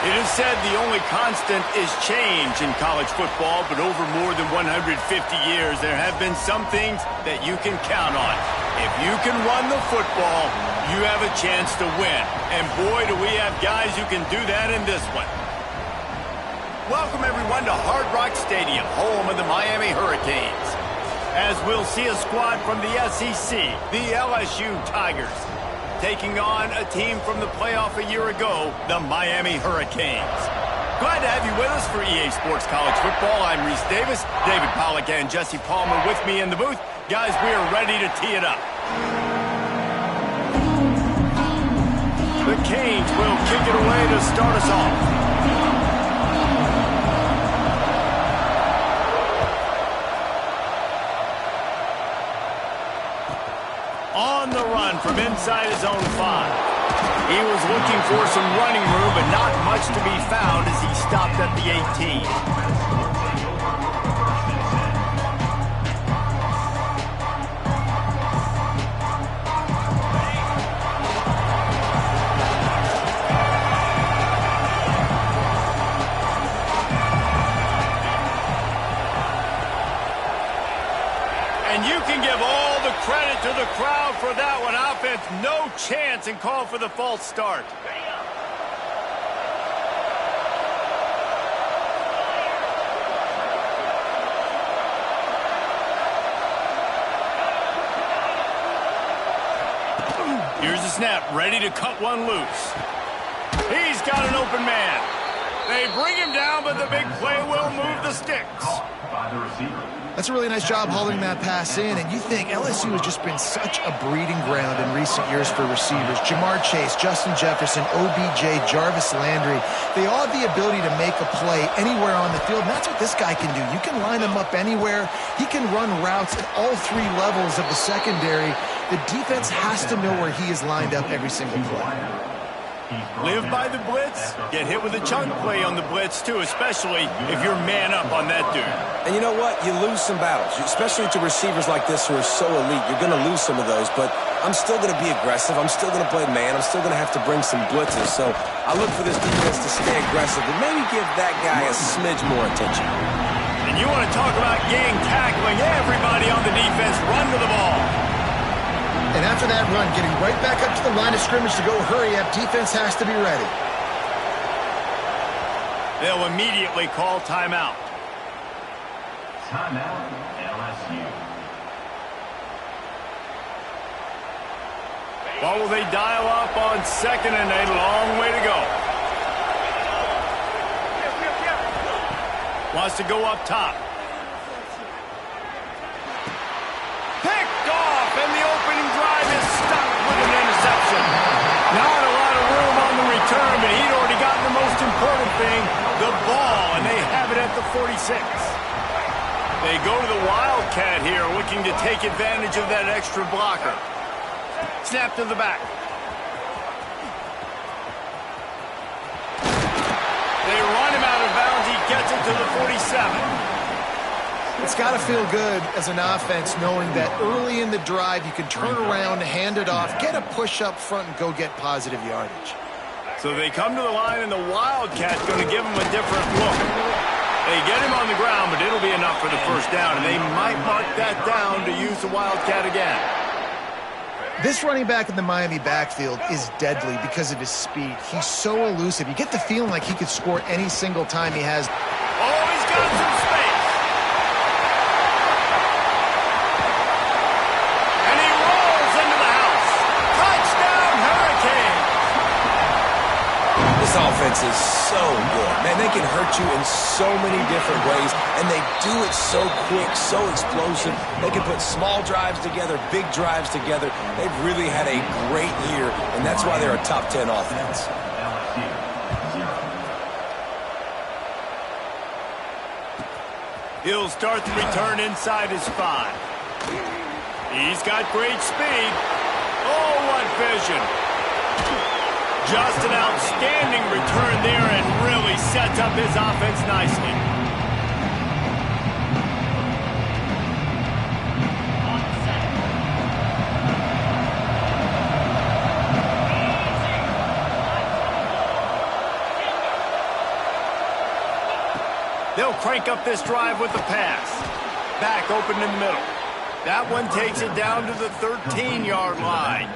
It is said the only constant is change in college football, but over more than 150 years, there have been some things that you can count on. If you can run the football, you have a chance to win. And boy, do we have guys who can do that in this one. Welcome, everyone, to Hard Rock Stadium, home of the Miami Hurricanes. As we'll see a squad from the SEC, the LSU Tigers, taking on a team from the playoff a year ago, the Miami Hurricanes. Glad to have you with us for EA Sports College Football. I'm Reese Davis, David Pollack and Jesse Palmer with me in the booth. Guys, we are ready to tee it up. The Canes will kick it away to start us off. On the run from inside his own 5. He was looking for some running room, but not much to be found as he stopped at the 18. And you can give all the credit to the crowd for that one. Offense, no chance, and call for the false start. Here's the snap, ready to cut one loose. He's got an open man. They bring him down, but the big play will move the sticks. By the receiver. That's a really nice job hauling that pass in, and you think LSU has just been such a breeding ground in recent years for receivers. Jamar Chase, Justin Jefferson, OBJ, Jarvis Landry, they all have the ability to make a play anywhere on the field, and that's what this guy can do. You can line him up anywhere. He can run routes at all 3 levels of the secondary. The defense has to know where he is lined up every single play. Live by the blitz, get hit with a chunk play on the blitz too, especially if you're man up on that dude. And you know what? You lose some battles, especially to receivers like this who are so elite. You're going to lose some of those, but I'm still going to be aggressive. I'm still going to play man. I'm still going to have to bring some blitzes. So I look for this defense to stay aggressive, but maybe give that guy a smidge more attention. And you want to talk about gang tackling, everybody on the defense run to the ball. And after that run, getting right back up to the line of scrimmage to go hurry up, defense has to be ready. They'll immediately call timeout. Timeout, LSU. What will they dial up on 2nd and 8? A long way to go. Wants to go up top. Picked off, and the opening drive is stopped with an interception. Not a lot of room on the return, but he'd already gotten the most important thing, the ball, and they have it at the 46. They go to the Wildcat here, looking to take advantage of that extra blocker. Snap to the back. They run him out of bounds. He gets it to the 47. It's got to feel good as an offense knowing that early in the drive you can turn around, hand it off, get a push up front, and go get positive yardage. So they come to the line, and the Wildcat's going to give him a different look. They get him on the ground, but it'll be enough for the first down, and they might mark that down to use the Wildcat again. This running back in the Miami backfield is deadly because of his speed. He's so elusive. You get the feeling like he could score any single time he has. Oh, he's got some space. And he rolls into the house. Touchdown, Hurricane. This offense is so good. Man, they can hurt you in so many different ways, and they do it so quick, so explosive. They can put small drives together, big drives together. They've really had a great year, and that's why they're a top 10 offense. He'll start the return inside his 5. He's got great speed. Oh, what vision. Just an outstanding return there and really sets up his offense nicely. They'll crank up this drive with the pass. Back open in the middle. That one takes it down to the 13-yard line.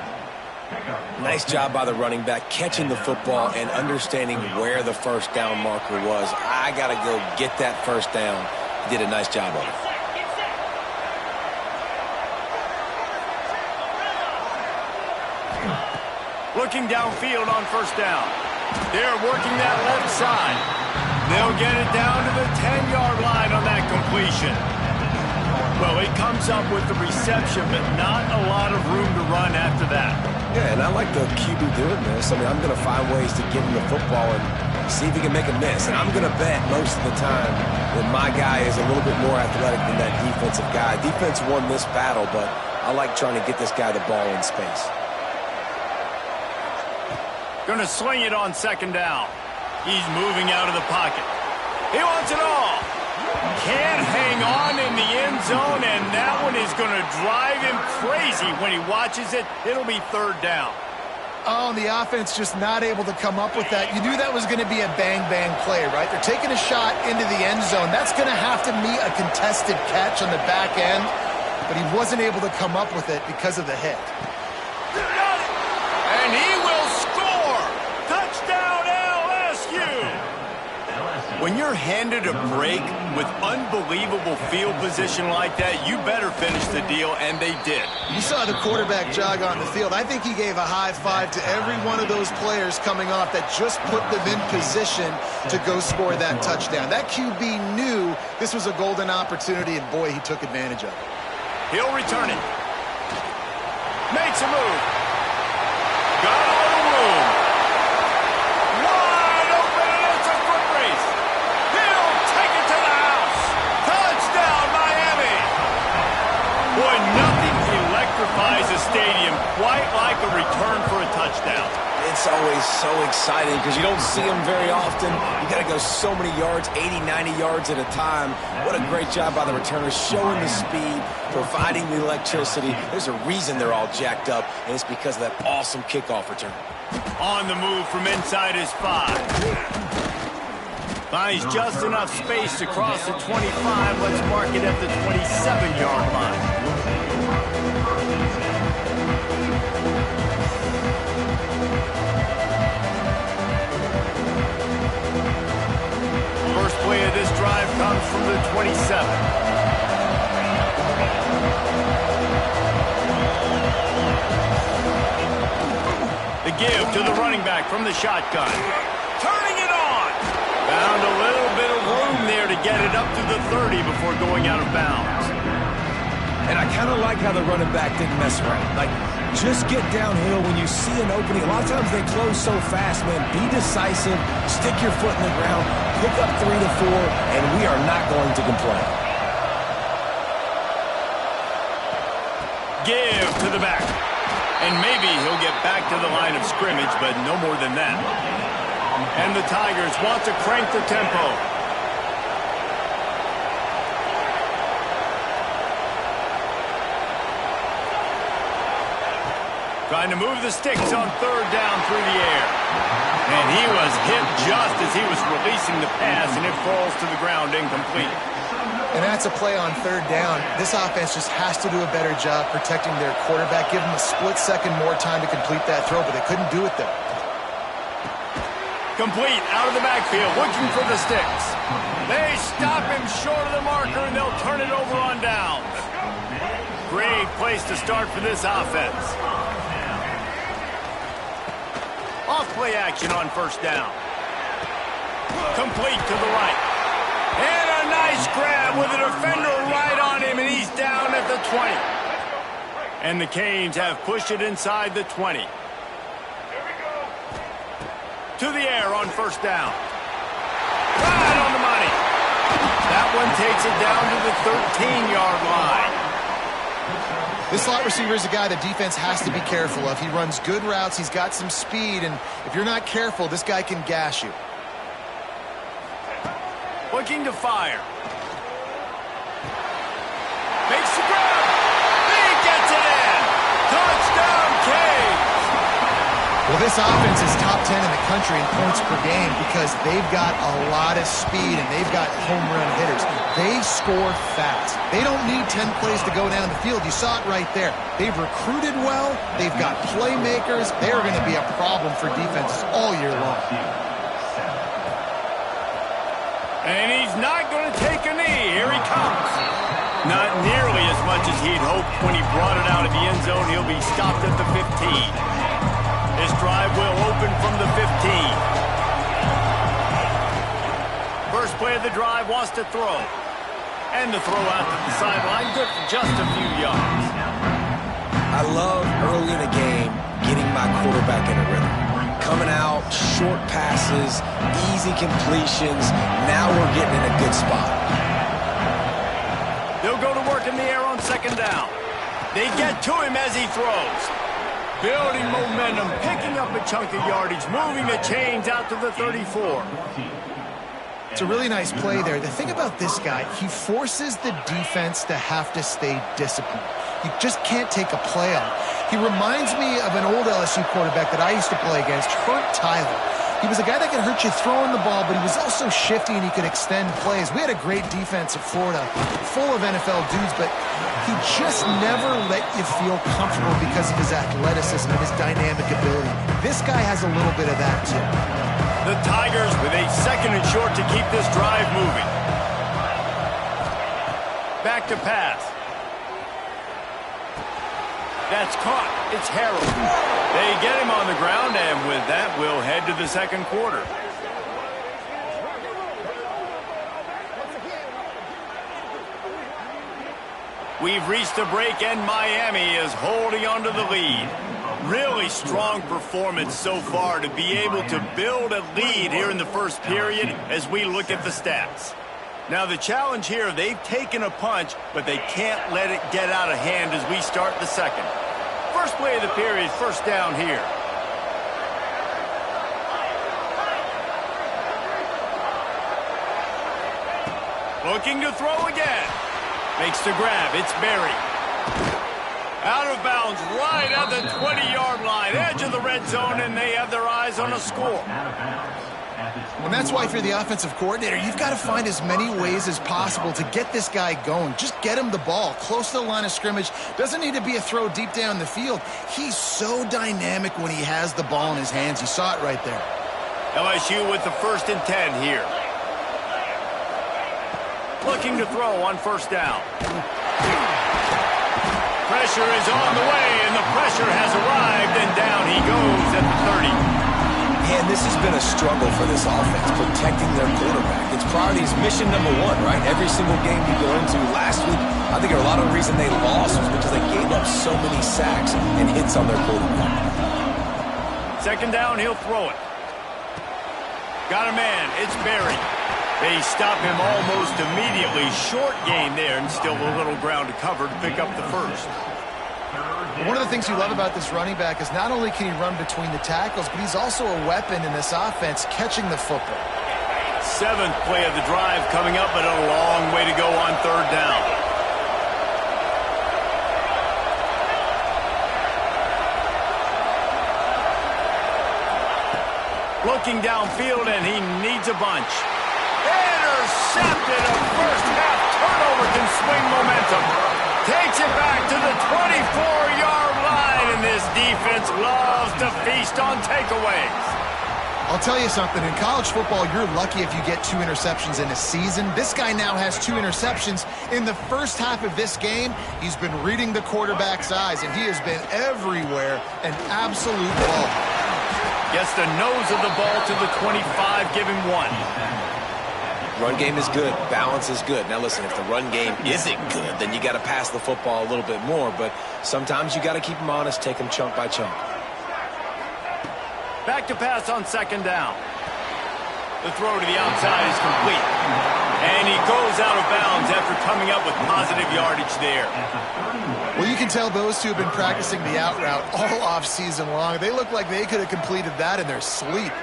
Nice job by the running back, catching the football and understanding where the first down marker was. I got to go get that first down. He did a nice job of it. Looking downfield on first down. They're working that left side. They'll get it down to the 10-yard line on that completion. Well, he comes up with the reception, but not a lot of room to run after that. Yeah, and I like the QB doing this. I mean, I'm going to find ways to get him the football and see if he can make a miss. And I'm going to bet most of the time that my guy is a little bit more athletic than that defensive guy. Defense won this battle, but I like trying to get this guy the ball in space. Going to sling it on second down. He's moving out of the pocket. He wants it all. Can't hang on in the end zone, and that one is going to drive him crazy when he watches it. It'll be third down. Oh, and the offense just not able to come up with that. You knew that was going to be a bang-bang play, right? They're taking a shot into the end zone. That's going to have to meet a contested catch on the back end, but he wasn't able to come up with it because of the hit. And he will score! Touchdown, LSU! When you're handed a break with unbelievable field position like that, you better finish the deal, and they did. You saw the quarterback jog on the field. I think he gave a high five to every one of those players coming off that just put them in position to go score that touchdown. That QB knew this was a golden opportunity, and boy, he took advantage of it. He'll return it. Makes a move. Got a little room. Wide open, and it's a foot race. He'll take it to the house. Touchdown, Miami. Boy, nothing electrifies a stadium quite like a return for a touchdown. It's always so exciting because you don't see them very often. You got to go so many yards, 80, 90 yards at a time. What a great job by the returners, showing the speed, providing the electricity. There's a reason they're all jacked up, and it's because of that awesome kickoff return. On the move from inside his 5. Finds just enough space to cross the 25. Let's mark it at the 27-yard line. First play of this drive comes from the 27. The give to the running back from the shotgun. Turning it on. Found a little bit of room there to get it up to the 30 before going out of bounds. And I kind of like how the running back didn't mess around. Like, just get downhill when you see an opening. A lot of times they close so fast, man. Be decisive, stick your foot in the ground, pick up 3 to 4, and we are not going to complain. Give to the back. And maybe he'll get back to the line of scrimmage, but no more than that. And the Tigers want to crank the tempo. Trying to move the sticks on third down through the air. And he was hit just as he was releasing the pass, and it falls to the ground incomplete. And that's a play on third down. This offense just has to do a better job protecting their quarterback. Give him a split second more time to complete that throw, but they couldn't do it there. Complete out of the backfield, looking for the sticks. They stop him short of the marker, and they'll turn it over on downs. Great place to start for this offense. Off-play action on first down. Complete to the right. And a nice grab with a defender right on him, and he's down at the 20. And the Canes have pushed it inside the 20. To the air on first down. Right on the money. That one takes it down to the 13-yard line. This slot receiver is a guy the defense has to be careful of. He runs good routes. He's got some speed, and if you're not careful, this guy can gash you. Looking to fire. Makes the grab. He gets it in. Touchdown, Canes. Well, this offense is top 10 in the country in points per game because they've got a lot of speed and they've got home run hitters. They score fast. They don't need 10 plays to go down the field. You saw it right there. They've recruited well. They've got playmakers. They're going to be a problem for defenses all year long. And he's not going to take a knee. Here he comes. Not nearly as much as he'd hoped when he brought it out of the end zone. He'll be stopped at the 15. This drive will open from the 15. First play of the drive, wants to throw. And the throw out to the sideline, good for just a few yards. I love early in a game getting my quarterback in a rhythm. Coming out, short passes, easy completions. Now we're getting in a good spot. They'll go to work in the air on second down. They get to him as he throws. Building momentum, picking up a chunk of yardage, moving the chains out to the 34. It's a really nice play there. The thing about this guy, he forces the defense to have to stay disciplined. You just can't take a play on. He reminds me of an old LSU quarterback that I used to play against, Hurt Tyler. He was a guy that could hurt you throwing the ball, but he was also shifty and he could extend plays. We had a great defense at Florida, full of NFL dudes, but he just never let you feel comfortable because of his athleticism and his dynamic ability. This guy has a little bit of that, too. The Tigers with a second and short to keep this drive moving. Back to pass. That's caught. It's Harrell. They get him on the ground, and with that, we'll head to the second quarter. We've reached a break, and Miami is holding on to the lead. Really strong performance so far to be able to build a lead here in the first period as we look at the stats. Now, the challenge here, they've taken a punch, but they can't let it get out of hand as we start the second. First play of the period, first down here. Looking to throw again. Makes the grab. It's Berry. Out of bounds right at the 20-yard line, edge of the red zone, and they have their eyes on a score. And that's why if you're the offensive coordinator, you've got to find as many ways as possible to get this guy going. Just get him the ball close to the line of scrimmage. Doesn't need to be a throw deep down the field. He's so dynamic when he has the ball in his hands. You saw it right there. LSU with the 1st and 10 here. Looking to throw on first down. Pressure is on the way, and the pressure has arrived, and down he goes at the 30. Man, this has been a struggle for this offense, protecting their quarterback. It's priority is mission number one, right? Every single game you go into last week, I think a lot of the reason they lost was because they gave up so many sacks and hits on their quarterback. Second down, he'll throw it. Got a man, it's Berry. They stop him almost immediately. Short gain there, and still a little ground to cover to pick up the first. One of the things you love about this running back is not only can he run between the tackles, but he's also a weapon in this offense, catching the football. 7th play of the drive coming up, but a long way to go on third down. Looking downfield, and he needs a bunch. Intercepted. A first half turnover can swing momentum. Takes it back to the 24-yard line, and this defense loves to feast on takeaways. I'll tell you something. In college football, you're lucky if you get 2 interceptions in a season. This guy now has 2 interceptions. In the first half of this game, he's been reading the quarterback's eyes, and he has been everywhere, an absolute ball. Gets the nose of the ball to the 25, give him 1. Run game is good. Balance is good. Now, listen, if the run game isn't good, then you got to pass the football a little bit more. But sometimes you got to keep them honest, take them chunk by chunk. Back to pass on second down. The throw to the outside is complete. And he goes out of bounds after coming up with positive yardage there. Well, you can tell those two have been practicing the out route all off season long. They look like they could have completed that in their sleep.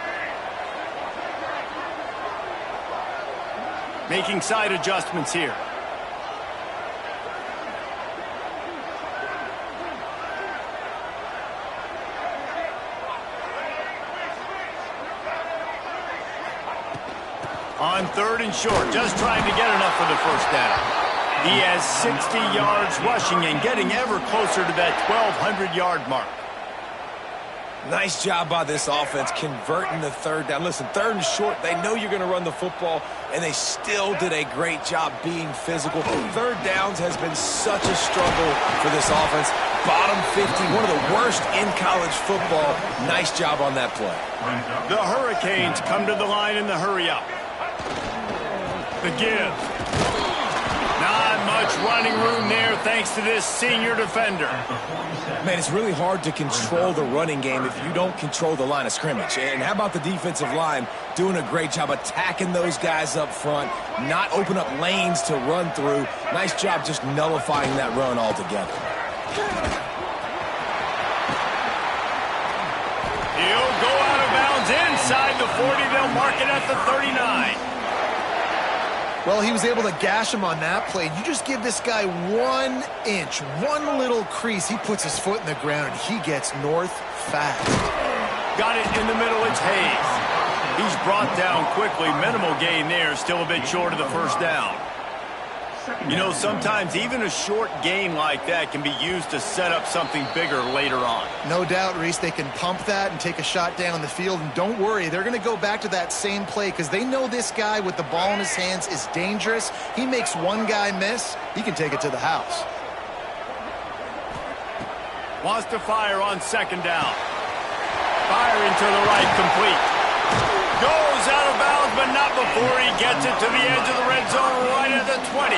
Making side adjustments here. On 3rd and short, just trying to get enough for the first down. He has 60 yards rushing and getting ever closer to that 1,200-yard mark. Nice job by this offense converting the 3rd down. Listen, 3rd and short, they know you're going to run the football, and they still did a great job being physical. 3rd downs has been such a struggle for this offense. Bottom 50, one of the worst in college football. Nice job on that play. The Hurricanes come to the line in the hurry-up. The give. Not much running room there thanks to this senior defender. Man, it's really hard to control the running game if you don't control the line of scrimmage. And how about the defensive line doing a great job attacking those guys up front, not open up lanes to run through. Nice job just nullifying that run altogether. He'll go out of bounds inside the 40. They'll mark it at the 39. Well, he was able to gash him on that play. You just give this guy 1 inch, one little crease. He puts his foot in the ground, and he gets north fast. Got it in the middle. It's Hayes. He's brought down quickly. Minimal gain there. Still a bit short of the first down. You know, sometimes even a short gain like that can be used to set up something bigger later on. No doubt, Reese, they can pump that and take a shot down the field. And don't worry, they're going to go back to that same play because they know this guy with the ball in his hands is dangerous. He makes one guy miss, he can take it to the house. Wants to fire on 2nd down. Firing to the right, complete. Goes out of bounds, but not before he gets it to the edge of the red zone right at the 20.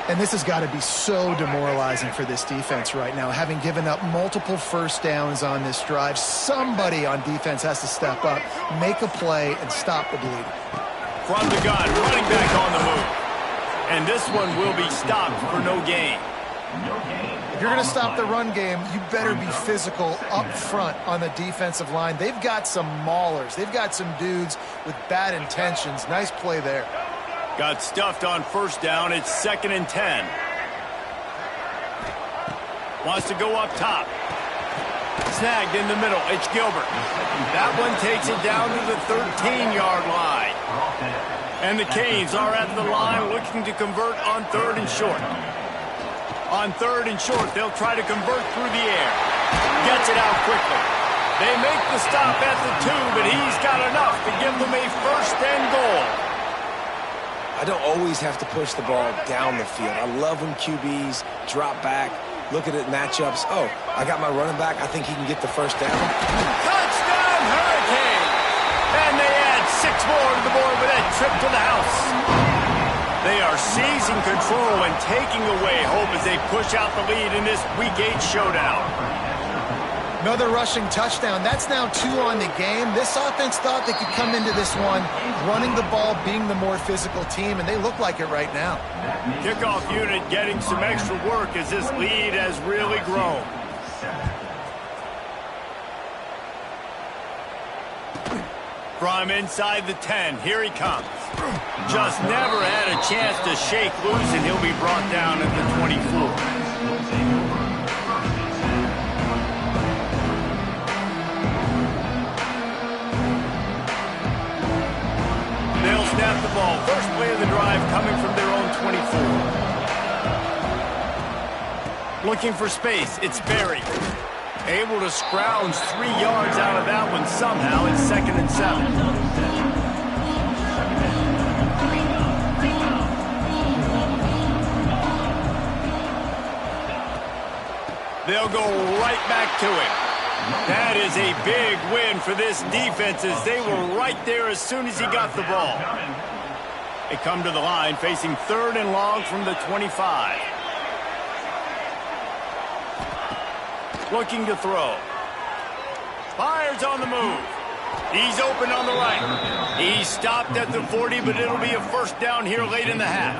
And this has got to be so demoralizing for this defense right now. Having given up multiple first downs on this drive, somebody on defense has to step up, make a play, and stop the bleeding. From the gun, running back on the move. And this one will be stopped for no gain. If you're going to stop the run game, you better be physical up front on the defensive line. They've got some maulers. They've got some dudes with bad intentions. Nice play there. Got stuffed on 1st down. It's 2nd and 10. Wants to go up top. Snagged in the middle. It's Gilbert. That one takes it down to the 13-yard line. And the Canes are at the line looking to convert on 3rd and short. On 3rd and short, they'll try to convert through the air. Gets it out quickly. They make the stop at the 2, but he's got enough to give them a 1st and goal. I don't always have to push the ball down the field. I love when QBs drop back, look at it matchups. Oh, I got my running back. I think he can get the 1st down. Touchdown, Hurricane! And they add 6 more to the board with that trip to the house. They are seizing control and taking away hope as they push out the lead in this Week 8 showdown. Another rushing touchdown. That's now 2 on the game. This offense thought they could come into this one running the ball, being the more physical team, and they look like it right now. Kickoff unit getting some extra work as this lead has really grown. From inside the 10, here he comes. Just never had a chance to shake loose, and he'll be brought down at the 24. They'll snap the ball. First play of the drive coming from their own 24. Looking for space. It's Berry. Able to scrounge 3 yards out of that one somehow. It's 2nd and 7. They'll go right back to it. That is a big win for this defense as they were right there as soon as he got the ball. They come to the line facing 3rd and long from the 25. Looking to throw. Fires on the move. He's open on the right. He stopped at the 40, but it'll be a 1st down here late in the half.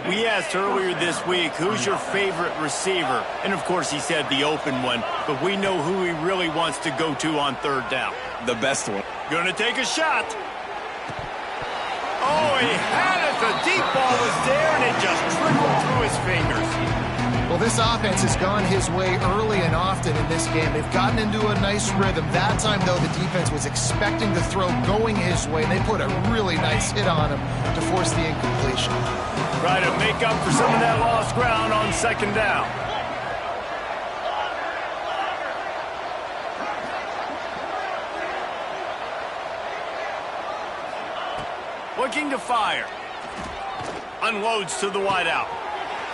We asked earlier this week, who's your favorite receiver? And, of course, he said the open one, but we know who he really wants to go to on 3rd down. The best one. Gonna take a shot. Oh, he had it. The deep ball was there, and it just trickled through his fingers. Well, this offense has gone his way early and often in this game. They've gotten into a nice rhythm. That time, though, the defense was expecting the throw going his way, and they put a really nice hit on him to force the incompletion. Try to make up for some of that lost ground on second down. Looking to fire. Unloads to the wideout.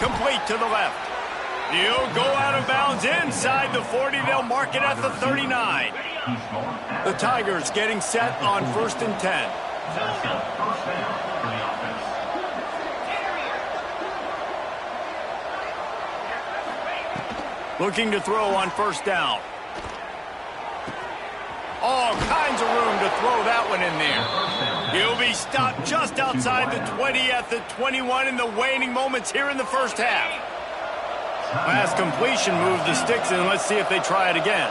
Complete to the left. He'll go out of bounds inside the 40. They'll mark it at the 39. The Tigers getting set on 1st and 10. Looking to throw on 1st down. All kinds of room to throw that one in there. He'll be stopped just outside the 20 at the 21 in the waning moments here in the first half. Last completion moved the sticks, and let's see if they try it again.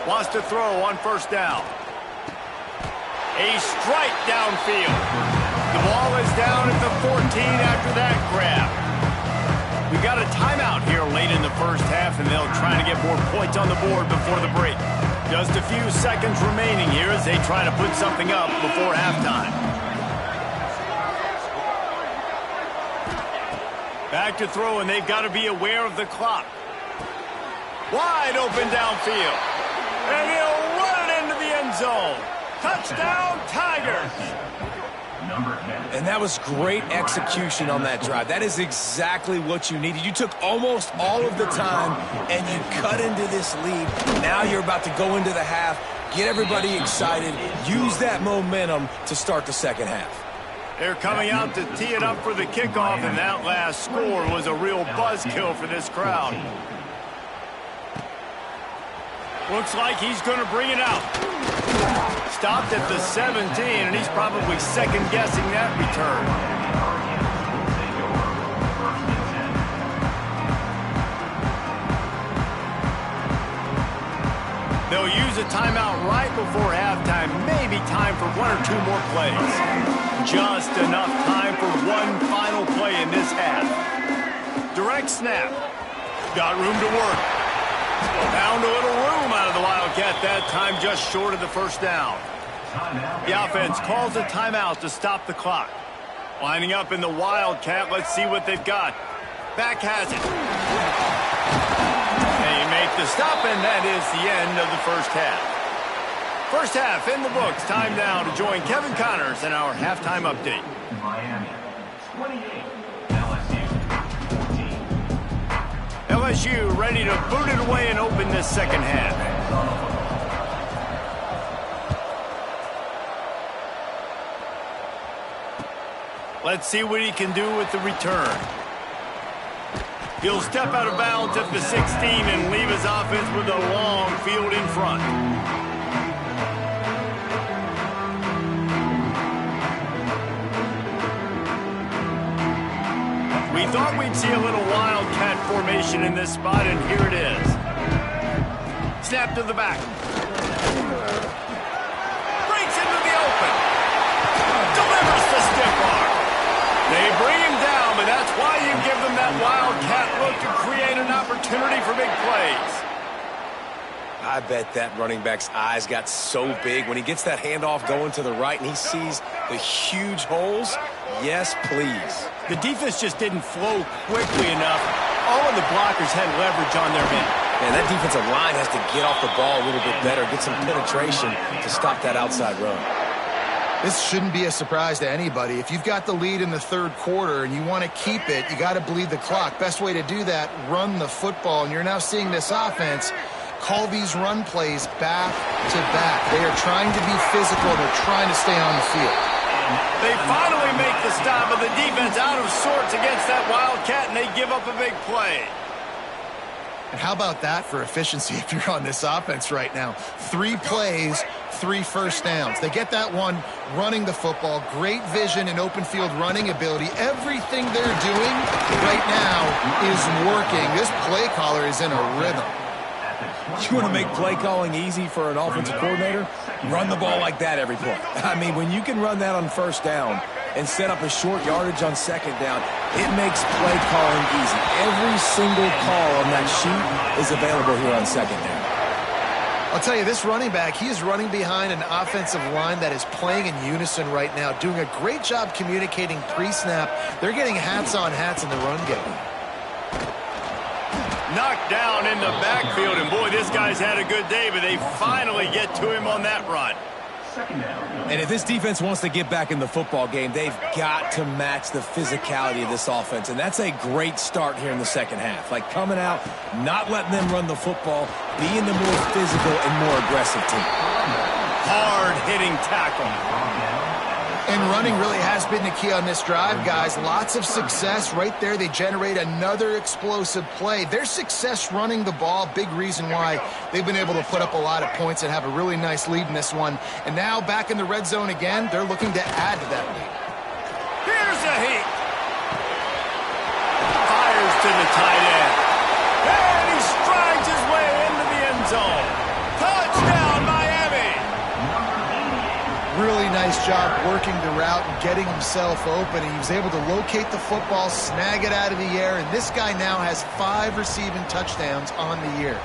Wants to throw on 1st down. A strike downfield. The ball is down at the 14 after that grab. We got a timeout here late in the first half, and they'll try to get more points on the board before the break. Just a few seconds remaining here as they try to put something up before halftime. Back to throw, and they've got to be aware of the clock. Wide open downfield. And he'll run it into the end zone. Touchdown, Tigers! And that was great execution on that drive. That is exactly what you needed. You took almost all of the time, and you cut into this lead. Now you're about to go into the half, get everybody excited, use that momentum to start the second half. They're coming out to tee it up for the kickoff, and that last score was a real buzzkill for this crowd. Looks like he's going to bring it out. Stopped at the 17, and he's probably second-guessing that return. They'll use a timeout right before halftime. Maybe time for 1 or 2 more plays. Just enough time for one final play in this half. Direct snap. Got room to work. Found a little room out of the Wildcat that time, just short of the first down. The offense calls a timeout to stop the clock. Lining up in the Wildcat, let's see what they've got. Back has it. They make the stop, and that is the end of the first half. First half in the books. Time now to join Kevin Connors in our halftime update. Miami, 28. LSU ready to boot it away and open this second half. Let's see what he can do with the return. He'll step out of bounds at the 16 and leave his offense with a long field in front. We thought we'd see a little Wildcat formation in this spot, and here it is. Snap to the back. Breaks into the open. Delivers the stiff arm. They bring him down, but that's why you give them that Wildcat look to create an opportunity for big plays. I bet that running back's eyes got so big when he gets that handoff going to the right and he sees the huge holes. Yes, please. The defense just didn't flow quickly enough. All of the blockers had leverage on their men. Man, that defensive line has to get off the ball a little bit better, get some penetration to stop that outside run. This shouldn't be a surprise to anybody. If you've got the lead in the third quarter and you want to keep it, you got to bleed the clock. Best way to do that, run the football. And you're now seeing this offense call these run plays back to back. They are trying to be physical. They're trying to stay on the field. They finally make the stop, but the defense out of sorts against that Wildcat, and they give up a big play. And how about that for efficiency if you're on this offense right now? 3 plays, 3 first downs. They get that one running the football. Great vision and open field running ability. Everything they're doing right now is working. This play caller is in a rhythm. You want to make play calling easy for an offensive coordinator? Run the ball like that every play. I mean, when you can run that on first down and set up a short yardage on second down, it makes play calling easy. Every single call on that sheet is available here on second down. I'll tell you, this running back, he is running behind an offensive line that is playing in unison right now, doing a great job communicating pre-snap. They're getting hats on hats in the run game. Knocked down in the backfield, and boy, this guy's had a good day, but they finally get to him on that run. And if this defense wants to get back in the football game, they've got to match the physicality of this offense, and that's a great start here in the second half. Like coming out, not letting them run the football, being the more physical and more aggressive team. Hard-hitting tackle. And running really has been the key on this drive, guys. Lots of success right there. They generate another explosive play. Their success running the ball, big reason why they've been able to put up a lot of points and have a really nice lead in this one. And now back in the red zone again, they're looking to add to that lead. Here's a heat. Fires to the tight end. And he strides his way into the end zone. Touchdown, Miami. Really nice job working the route and getting himself open. He was able to locate the football, snag it out of the air, and this guy now has 5 receiving touchdowns on the year.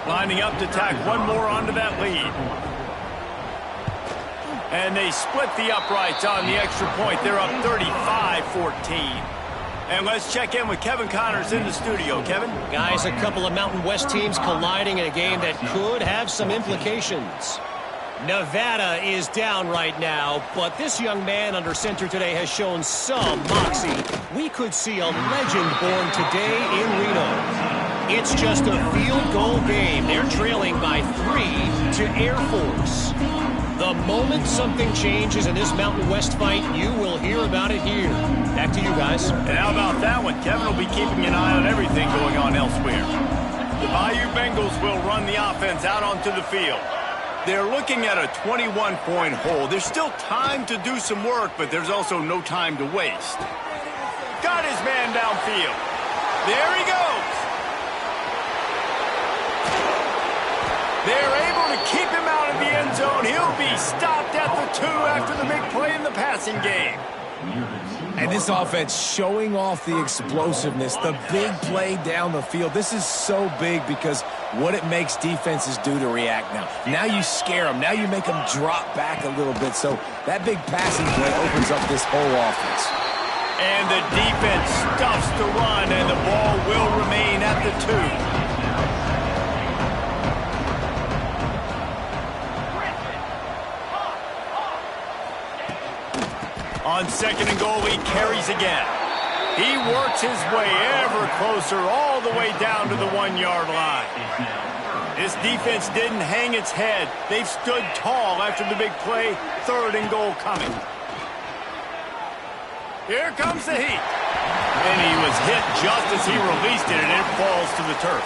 Lining up to tack one more onto that lead. And they split the uprights on the extra point. They're up 35-14. And let's check in with Kevin Connors in the studio. Kevin? Guys, a couple of Mountain West teams colliding in a game that could have some implications. Nevada is down right now, but this young man under center today has shown some moxie. We could see a legend born today in Reno. It's just a field goal game. They're trailing by 3 to Air Force. The moment something changes in this Mountain West fight, you will hear about it here. Back to you guys. And how about that one? Kevin will be keeping an eye on everything going on elsewhere. The Bayou Bengals will run the offense out onto the field. They're looking at a 21-point hole. There's still time to do some work, but there's also no time to waste. Got his man downfield. There he goes. They're able to keep him out of the end zone. He'll be stopped at the 2 after the big play in the passing game. And this offense showing off the explosiveness, the big play down the field. This is so big because what it makes defenses do to react now. Now you scare them. Now you make them drop back a little bit. So that big passing play opens up this whole offense. And the defense stuffs the run, and the ball will remain at the 2. On second and goal, he carries again. He works his way ever closer all the way down to the 1-yard line. This defense didn't hang its head. They've stood tall after the big play. 3rd and goal coming. Here comes the heat. And he was hit just as he released it, and it falls to the turf.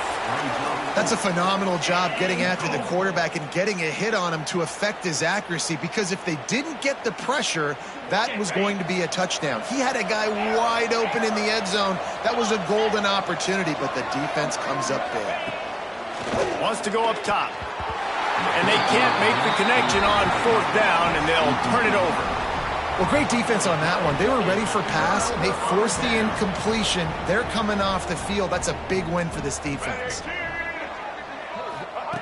That's a phenomenal job getting after the quarterback and getting a hit on him to affect his accuracy, because if they didn't get the pressure, that was going to be a touchdown. He had a guy wide open in the end zone. That was a golden opportunity, but the defense comes up big. Wants to go up top. And they can't make the connection on 4th down, and they'll turn it over. Well, great defense on that one. They were ready for pass, and they forced the incompletion. They're coming off the field. That's a big win for this defense.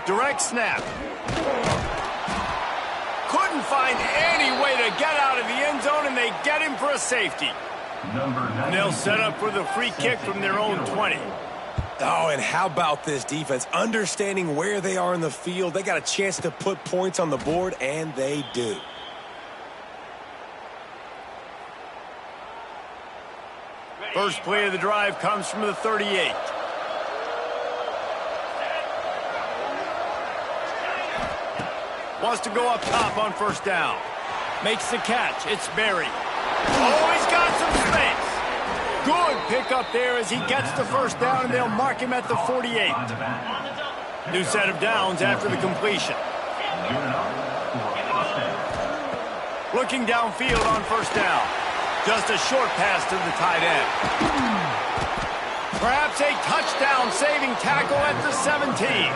Direct snap. Couldn't find any way to get out of the end zone, and they get him for a safety. And they'll set up for the free kick from their own 20. Oh, and how about this defense? Understanding where they are in the field. They got a chance to put points on the board, and they do. First play of the drive comes from the 38. Wants to go up top on 1st down. Makes the catch. It's Berry. Oh, he's got some space. Good pickup there as he gets the 1st down, and they'll mark him at the 48. New set of downs after the completion. Looking downfield on 1st down. Just a short pass to the tight end. Perhaps a touchdown-saving tackle at the 17.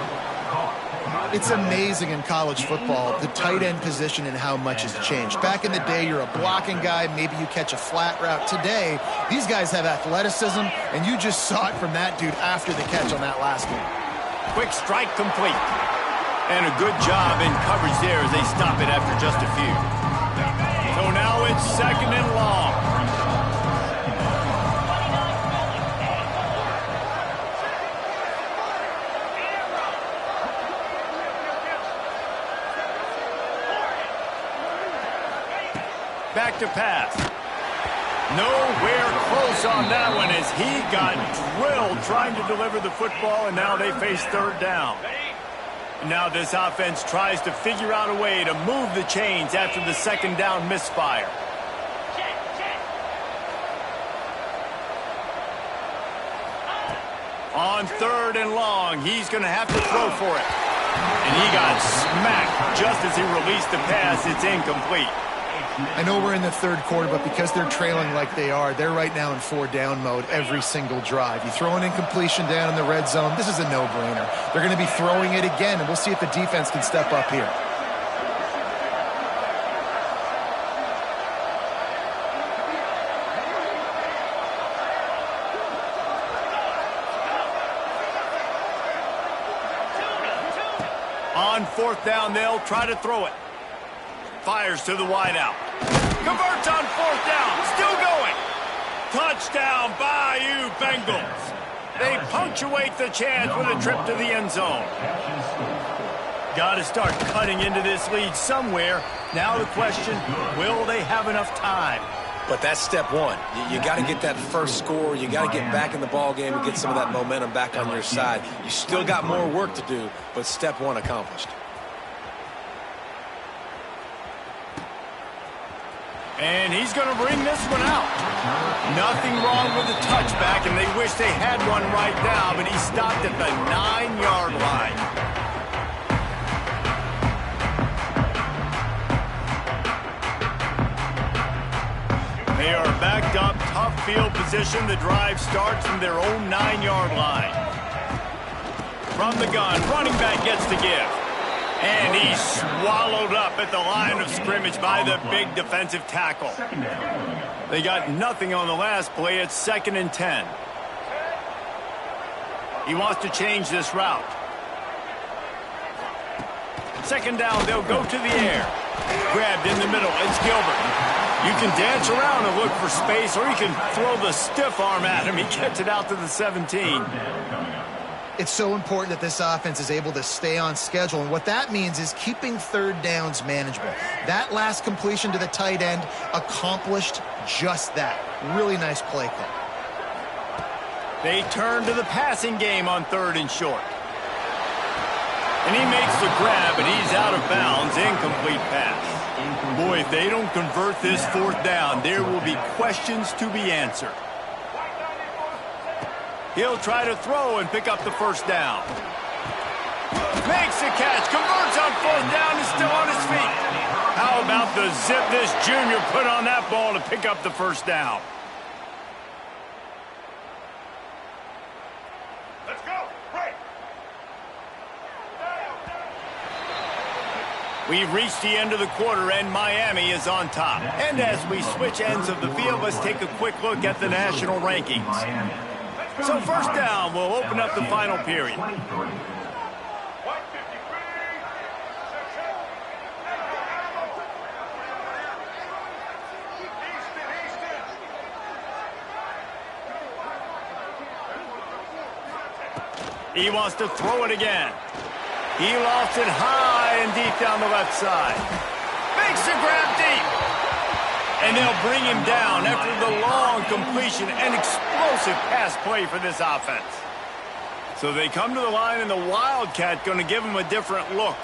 It's amazing in college football, the tight end position and how much has changed. Back in the day, you're a blocking guy, maybe you catch a flat route. Today, these guys have athleticism, and you just saw it from that dude after the catch on that last one. Quick strike complete. And a good job in coverage there as they stop it after just a few. So now it's 2nd and long. Back to pass. Nowhere close on that one as he got drilled trying to deliver the football, and now they face 3rd down. Now this offense tries to figure out a way to move the chains after the 2nd down misfire. On 3rd and long, he's going to have to throw for it. And he got smacked just as he released the pass. It's incomplete. I know we're in the 3rd quarter, but because they're trailing like they are, they're right now in 4-down mode every single drive. You throw an incompletion down in the red zone, this is a no-brainer. They're going to be throwing it again, and we'll see if the defense can step up here. On 4th down, they'll try to throw it. Fires to the wideout. Converts on 4th down. Still going. Touchdown, Bayou Bengals. They punctuate the chance with a trip to the end zone. Got to start cutting into this lead somewhere. Now the question, will they have enough time? But that's step one. You got to get that first score. You got to get back in the ball game and get some of that momentum back on your side. You still got more work to do, but step one accomplished. And he's going to bring this one out. Nothing wrong with the touchback, and they wish they had one right now, but he stopped at the 9-yard line. They are backed up, tough field position. The drive starts from their own 9-yard line. From the gun, running back gets to give. And he's swallowed up at the line of scrimmage by the big defensive tackle. They got nothing on the last play. It's 2nd and 10. He wants to change this route. 2nd down, they'll go to the air. Grabbed in the middle, it's Gilbert. You can dance around and look for space, or you can throw the stiff arm at him. He gets it out to the 17. It's so important that this offense is able to stay on schedule, and what that means is keeping 3rd downs manageable. That last completion to the tight end accomplished just that. Really nice play call. They turn to the passing game on 3rd and short. And he makes the grab, and he's out of bounds. Incomplete pass. Boy, if they don't convert this 4th down, there will be questions to be answered. He'll try to throw and pick up the 1st down. Makes the catch, converts on 4th down, and still on his feet. How about the zip this junior put on that ball to pick up the 1st down? Let's go. Right. We've reached the end of the quarter, and Miami is on top. And as we switch ends of the field, let's take a quick look at the national rankings. So 1st down will open up the final period. He wants to throw it again. He lost it high and deep down the left side. Makes the grab deep. And they'll bring him down after the long completion and explosive pass play for this offense. So they come to the line, and the Wildcat going to give him a different look.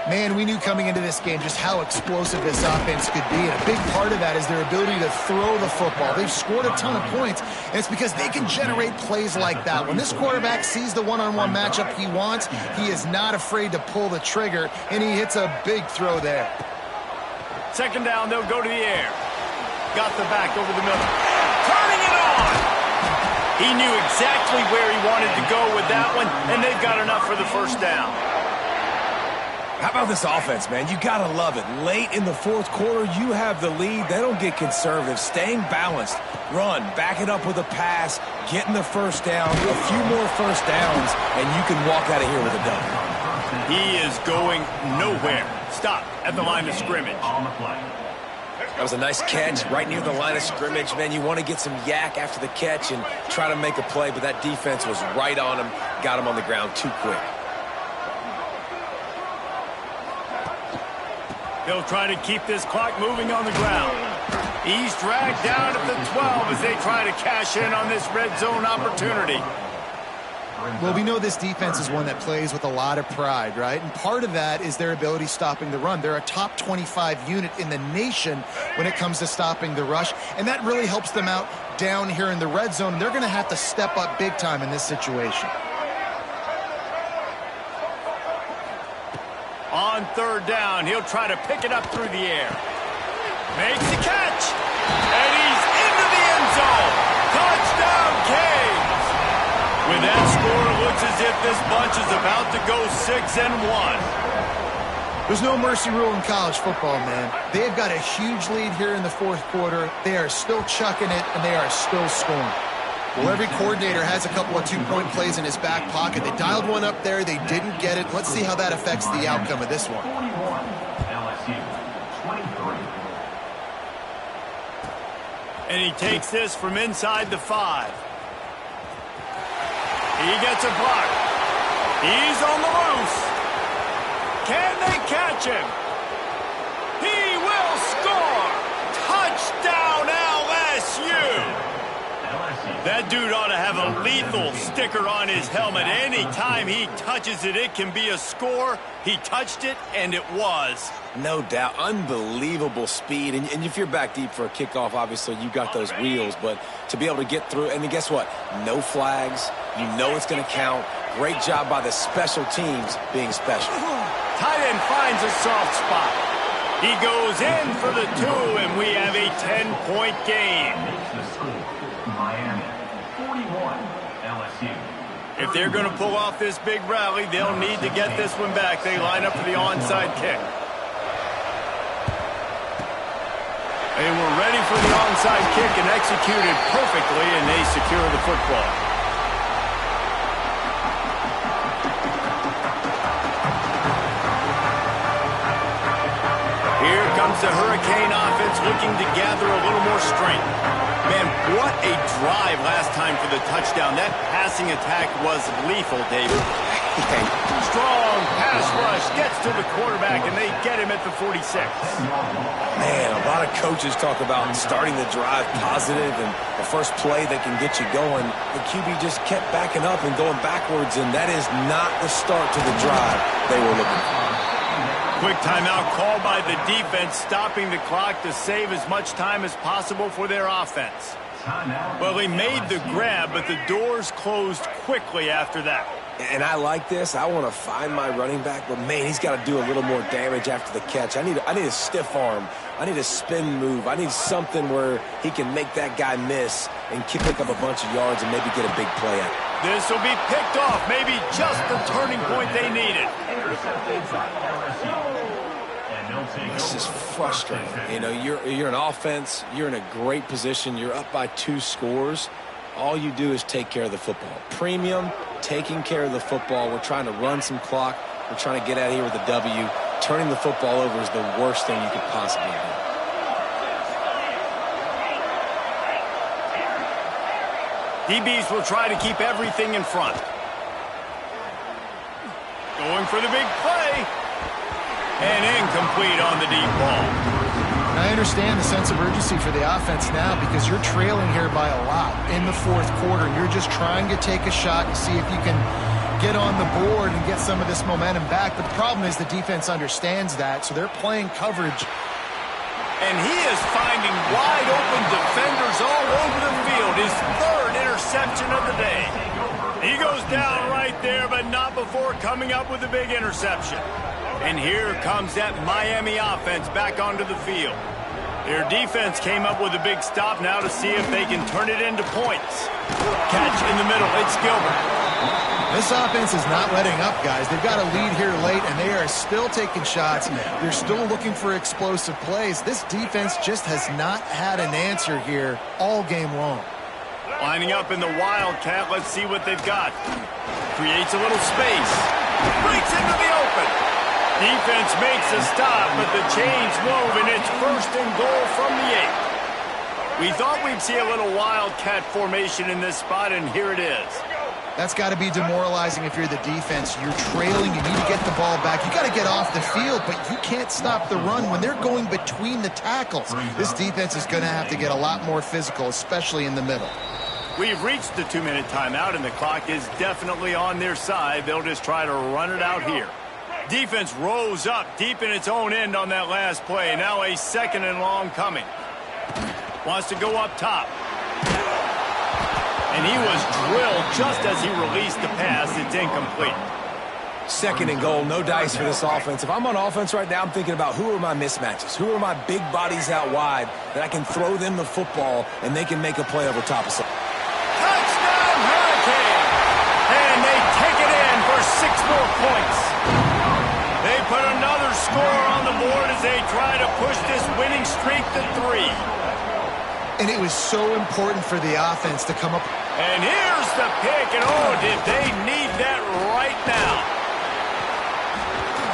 Man, we knew coming into this game just how explosive this offense could be, and a big part of that is their ability to throw the football. They've scored a ton of points, and it's because they can generate plays like that. When this quarterback sees the one-on-one matchup he wants, he is not afraid to pull the trigger, and he hits a big throw there. 2nd down, they'll go to the air. Got the back over the middle. Turning it on! He knew exactly where he wanted to go with that one, and they've got enough for the 1st down. How about this offense, man? You got to love it. Late in the fourth quarter, you have the lead. They don't get conservative. Staying balanced. Run, back it up with a pass, getting the first down, a few more first downs, and you can walk out of here with a W. He is going nowhere. Stop at the line of scrimmage. That was a nice catch right near the line of scrimmage. Man, you want to get some yak after the catch and try to make a play, but that defense was right on him, got him on the ground too quick. They'll try to keep this clock moving on the ground. He's dragged down at the 12 as they try to cash in on this red zone opportunity. Well, we know this defense is one that plays with a lot of pride, right? And part of that is their ability stopping the run. They're a top 25 unit in the nation when it comes to stopping the rush, and that really helps them out down here in the red zone. They're going to have to step up big time in this situation. On third down, he'll try to pick it up through the air. Makes the catch, and he's into the end zone. Touchdown, Canes. With that score, it looks as if this bunch is about to go 6-1. There's no mercy rule in college football, man. They've got a huge lead here in the fourth quarter. They are still chucking it, and they are still scoring. Well, every coordinator has a couple of two-point plays in his back pocket. They dialed one up there. They didn't get it. Let's see how that affects the outcome of this one. 41, LSU, 23. And he takes this from inside the 5. He gets a block. He's on the loose. Can they catch him? He will score. Touchdown, LSU. That dude ought to have a lethal sticker on his helmet. Anytime he touches it, it can be a score. He touched it, and it was. No doubt. Unbelievable speed. And if you're back deep for a kickoff, obviously you got those wheels. But to be able to get through, and then guess what? No flags. You know it's going to count. Great job by the special teams being special. Tight end finds a soft spot. He goes in for the 2, and we have a 10-point game. Miami, 41, LSU. If they're going to pull off this big rally, they'll need to get this one back. They line up for the onside kick. They were ready for the onside kick and executed perfectly, and they secure the football. Here comes the Hurricane offense looking to gather a little more strength. Man, what a drive last time for the touchdown. That passing attack was lethal, David. Strong pass rush gets to the quarterback, and they get him at the 46. Man, a lot of coaches talk about starting the drive positive and the first play that can get you going. The QB just kept backing up and going backwards, and that is not the start to the drive they were looking for. Quick timeout called by the defense, stopping the clock to save as much time as possible for their offense. Well, he made the grab, but the doors closed quickly after that. And I like this. I want to find my running back, but, man, he's got to do a little more damage after the catch. I need a stiff arm. I need a spin move. I need something where he can make that guy miss and pick up a bunch of yards and maybe get a big play out. This will be picked off, maybe just the turning point they needed. This is frustrating. You know, you're an offense. You're in a great position. You're up by 2 scores. All you do is take care of the football. Premium, taking care of the football. We're trying to run some clock. We're trying to get out of here with a W. Turning the football over is the worst thing you could possibly do. DBs will try to keep everything in front. Going for the big play. And incomplete on the deep ball. I understand the sense of urgency for the offense now because you're trailing here by a lot in the fourth quarter. You're just trying to take a shot to see if you can get on the board and get some of this momentum back. But the problem is the defense understands that, so they're playing coverage. And he is finding wide open defenders all over the field. His 3rd interception of the day. He goes down right there, but not before coming up with a big interception. And here comes that Miami offense back onto the field. Their defense came up with a big stop now to see if they can turn it into points. Catch in the middle. It's Gilbert. This offense is not letting up, guys. They've got a lead here late, and they are still taking shots. They're still looking for explosive plays. This defense just has not had an answer here all game long. Lining up in the Wildcat. Let's see what they've got. Creates a little space. Breaks into the open. Defense makes a stop, but the chains move, and it's 1st and goal from the 8. We thought we'd see a little Wildcat formation in this spot, and here it is. That's got to be demoralizing if you're the defense. You're trailing. You need to get the ball back. You got to get off the field, but you can't stop the run when they're going between the tackles. This defense is going to have to get a lot more physical, especially in the middle. We've reached the 2-minute timeout, and the clock is definitely on their side. They'll just try to run it out here. Defense rose up deep in its own end on that last play. Now a 2nd and long coming. Wants to go up top. And he was drilled just as he released the pass. It's incomplete. 2nd and goal, no dice for this offense. If I'm on offense right now, I'm thinking about who are my mismatches? Who are my big bodies out wide that I can throw them the football and they can make a play over top of something. Touchdown, Hurricane! And they take it in for 6 more points. They put another score on the board as they try to push this winning streak to 3. And it was so important for the offense to come up. And here's the pick, and oh, did they need that right now.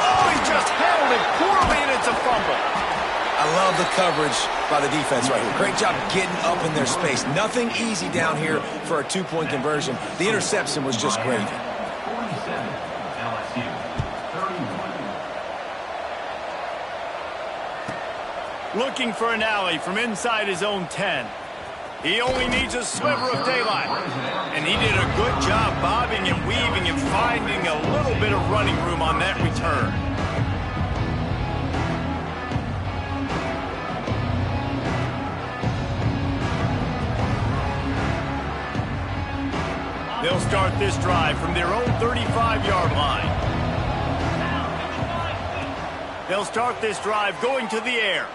Oh, he just handled it poorly, and it's a fumble. I love the coverage by the defense right here. Great job getting up in their space. Nothing easy down here for a 2-point conversion. The interception was just great. 47, LSU, 31. Looking for an alley from inside his own 10. He only needs a sliver of daylight. And he did a good job bobbing and weaving and finding a little bit of running room on that return. They'll start this drive from their own 35-yard line. They'll start this drive going to the air.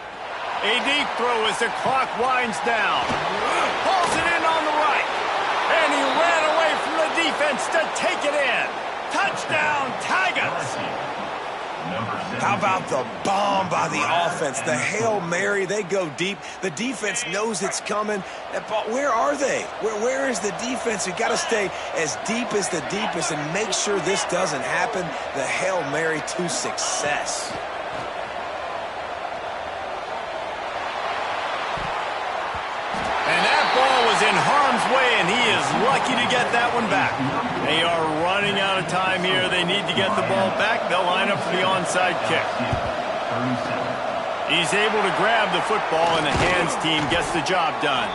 A deep throw as the clock winds down. Pulls it in on the right. And he ran away from the defense to take it in. Touchdown, Tigers! How about the bomb by the offense? The Hail Mary, they go deep. The defense knows it's coming. But where are they? Where is the defense? You've got to stay as deep as the deepest and make sure this doesn't happen. The Hail Mary to success. In harm's way, and he is lucky to get that one back. They are running out of time here. They need to get the ball back. They'll line up for the onside kick. He's able to grab the football, and the hands team gets the job done.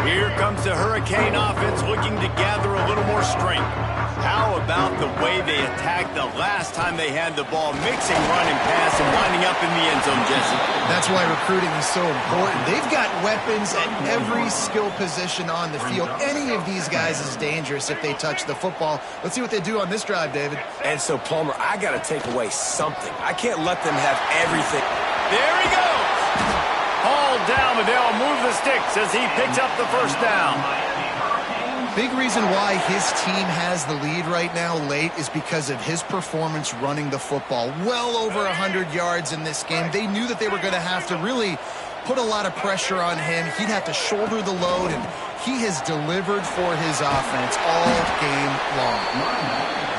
Here comes the Hurricane offense looking to gather a little more strength. How about the way they attacked the last time they had the ball, mixing run and pass and winding up in the end zone, Jesse? That's why recruiting is so important. They've got weapons at every skill position on the field. Any of these guys is dangerous if they touch the football. Let's see what they do on this drive, David. And so, Palmer, I got to take away something. I can't let them have everything. There he goes. Hauled down, but they'll move the sticks as he picks up the first down. Big reason why his team has the lead right now late is because of his performance running the football. Well over 100 yards in this game. They knew that they were going to have to really put a lot of pressure on him. He'd have to shoulder the load, and he has delivered for his offense all game long.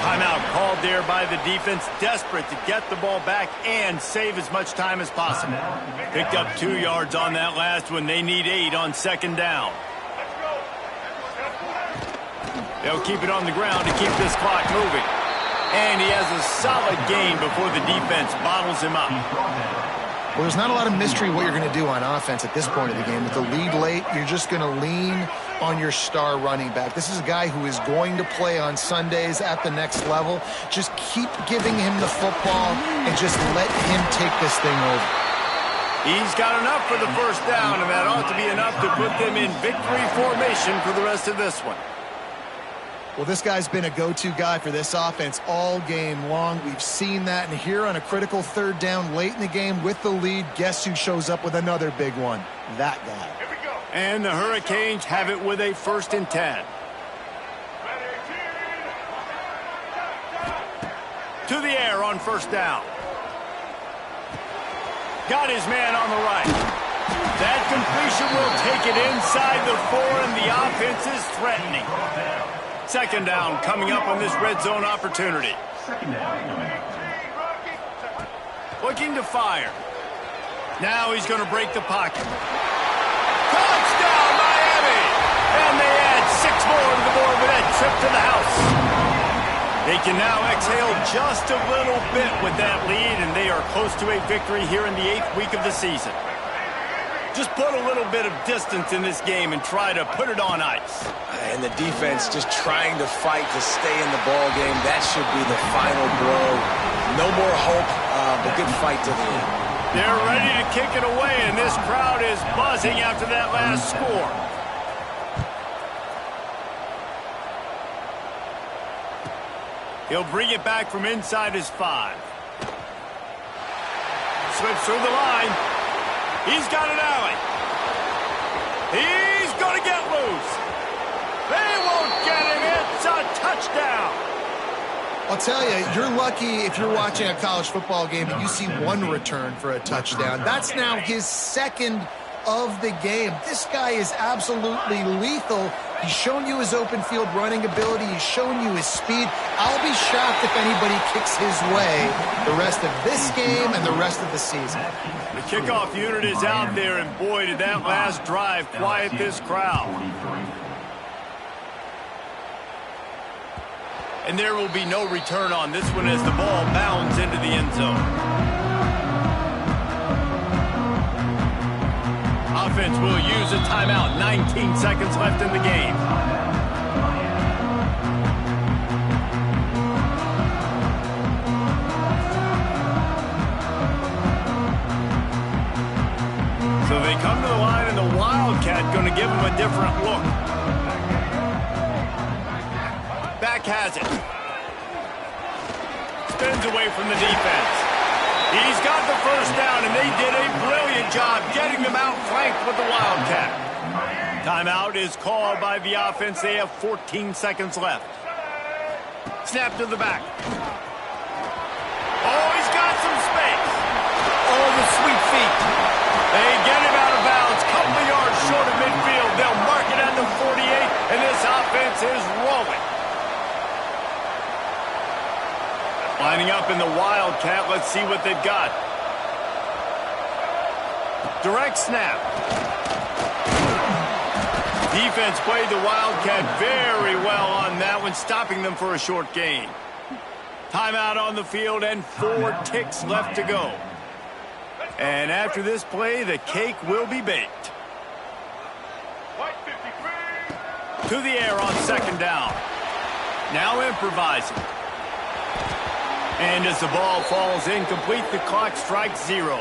Timeout called there by the defense, desperate to get the ball back and save as much time as possible. Picked up 2 yards on that last one. They need 8 on second down. They'll keep it on the ground to keep this clock moving. And he has a solid gain before the defense bottles him up. Well, there's not a lot of mystery what you're going to do on offense at this point of the game. With the lead late, you're just going to lean on your star running back. This is a guy who is going to play on Sundays at the next level. Just keep giving him the football and just let him take this thing over. He's got enough for the first down, and that ought to be enough to put them in victory formation for the rest of this one. Well, this guy's been a go-to guy for this offense all game long. We've seen that, and here on a critical third down late in the game with the lead, guess who shows up with another big one? That guy. And the Hurricanes have it with a 1st and 10. To the air on 1st down. Got his man on the right. That completion will take it inside the 4, and the offense is threatening. 2nd down coming up on this red zone opportunity. Looking to fire. Now he's going to break the pocket. Touchdown, Miami! And they add 6 more to the board with that trip to the house. They can now exhale just a little bit with that lead, and they are close to a victory here in the 8th week of the season. Just put a little bit of distance in this game and try to put it on ice. And the defense just trying to fight to stay in the ball game. That should be the final blow. No more hope, but good fight to the end. They're ready to kick it away, and this crowd is buzzing after that last score. He'll bring it back from inside his 5. Slips through the line. He's got an alley. He's going to get loose. They won't get him. It's a touchdown. I'll tell you, you're lucky if you're watching a college football game and you see 1 return for a touchdown. That's now his 2nd of the game. This guy is absolutely lethal. He's shown you his open field running ability. He's shown you his speed. I'll be shocked if anybody kicks his way the rest of this game and the rest of the season. The kickoff unit is out there, and boy, did that last drive quiet this crowd. And there will be no return on this one as the ball bounds into the end zone. Offense will use a timeout. 19 seconds left in the game. So they come to the line, and the Wildcat going to give them a different look. Back has it. Spins away from the defense. He's got the 1st down, and they did a brilliant job getting them outflanked with the Wildcat. Timeout is called by the offense. They have 14 seconds left. Snap to the back. Oh, he's got some space. Oh, the sweet feet. They get him out of bounds. Couple of yards short of midfield. They'll mark it at the 48, and this offense is rolling. Lining up in the Wildcat. Let's see what they've got. Direct snap. Defense played the Wildcat very well on that one, stopping them for a short gain. Timeout on the field and 4 ticks left to go. And after this play, the cake will be baked. To the air on 2nd down. Now improvising. And as the ball falls incomplete, the clock strikes 0.